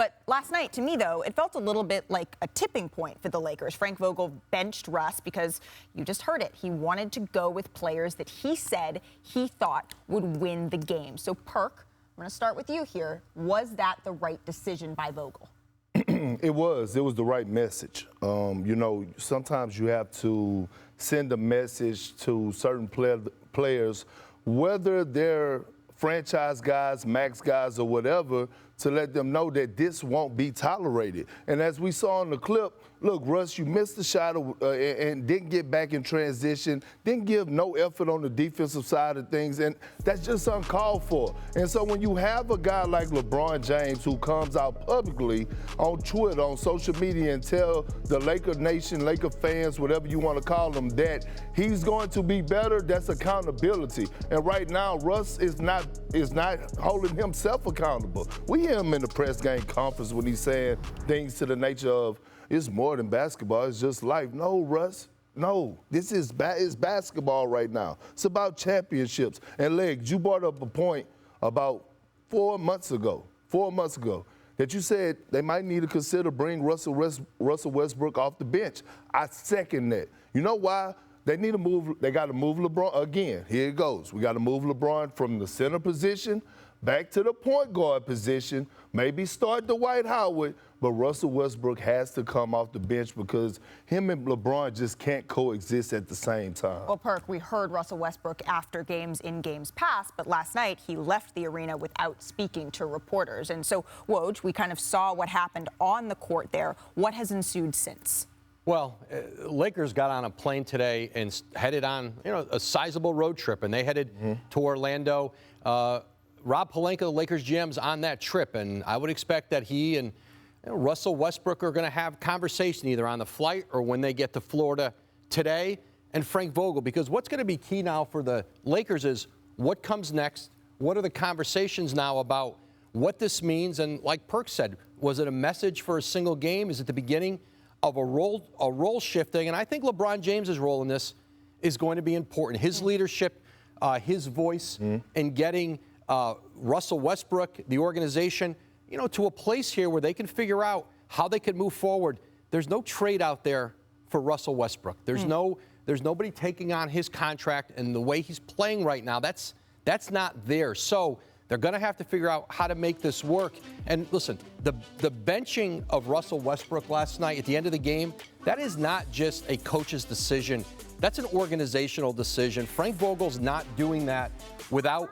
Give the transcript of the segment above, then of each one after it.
But last night, to me, though, it felt a little bit like a tipping point for the Lakers. Frank Vogel benched Russ because, you just heard it, he wanted to go with players that he said he thought would win the game. So, Perk, I'm going to start with you here. Was that the right decision by Vogel? It was the right message. You know, sometimes you have to send a message to certain players, whether they're franchise guys, max guys, or whatever, to let them know that this won't be tolerated. And as we saw in the clip, look, Russ, you missed the shot and didn't get back in transition, didn't give no effort on the defensive side of things, and that's just uncalled for. And so when you have a guy like LeBron James who comes out publicly on Twitter, on social media, and tell the Laker Nation, Laker fans, whatever you want to call them, that he's going to be better, that's accountability. And right now, Russ is not holding himself accountable. We hear him in the press game conference when he's saying things to the nature of, it's more than basketball, it's just life. No, Russ, no. This is it's basketball right now. It's about championships. And Legs, you brought up a point about 4 months ago, that you said they might need to consider bring Russell Westbrook off the bench. I second that. You know why? They got to move LeBron. Again, here it goes. We got to move LeBron from the center position back to the point guard position, maybe start Dwight Howard, but Russell Westbrook has to come off the bench because him and LeBron just can't coexist at the same time. Well, Perk, we heard Russell Westbrook after games in games past, but last night he left the arena without speaking to reporters. And so, Woj, we kind of saw what happened on the court there. What has ensued since? Well, Lakers got on a plane today and headed on, a sizable road trip, and they headed to Orlando. Rob Pelinka, the Lakers GM's on that trip, and I would expect that he and Russell Westbrook are going to have conversation either on the flight or when they get to Florida today, and Frank Vogel, because what's going to be key now for the Lakers is what comes next, what are the conversations now about what this means, and like Perk said, was it a message for a single game? Is it the beginning of a role shifting? And I think LeBron James's role in this is going to be important. His leadership, his voice, in getting Russell Westbrook, the organization, to a place here where they can figure out how they can move forward. There's no trade out there for Russell Westbrook. There's nobody taking on his contract, and the way he's playing right now, that's not there. So they're going to have to figure out how to make this work. And listen, the benching of Russell Westbrook last night at the end of the game, that is not just a coach's decision. That's an organizational decision. Frank Vogel's not doing that without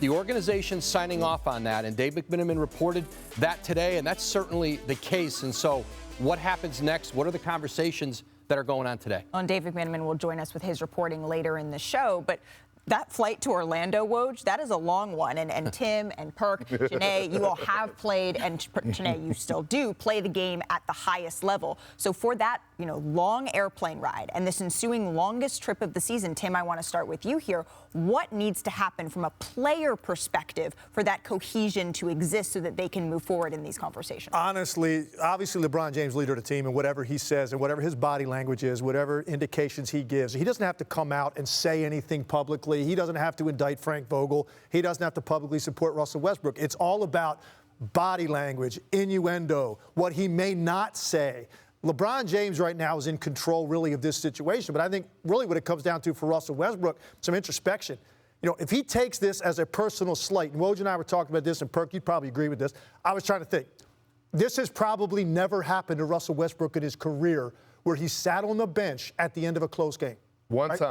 the organization signing off on that, and Dave McMenamin reported that today, and that's certainly the case. And so what happens next? What are the conversations that are going on today? And Dave McMenamin will join us with his reporting later in the show, but that flight to Orlando, Woj, that is a long one. And Tim and Perk, Janae, you all have played, and Janae, you still do, play the game at the highest level. So for that, long airplane ride and this ensuing longest trip of the season, Tim, I want to start with you here. What needs to happen from a player perspective for that cohesion to exist so that they can move forward in these conversations? Honestly, obviously LeBron James, leader of the team, and whatever he says and whatever his body language is, whatever indications he gives, he doesn't have to come out and say anything publicly. He doesn't have to indict Frank Vogel. He doesn't have to publicly support Russell Westbrook. It's all about body language, innuendo, what he may not say. LeBron James right now is in control really of this situation, but I think really what it comes down to for Russell Westbrook, some introspection. If he takes this as a personal slight, and Woj and I were talking about this, and Perk, you'd probably agree with this. I was trying to think. This has probably never happened to Russell Westbrook in his career where he sat on the bench at the end of a close game. One time.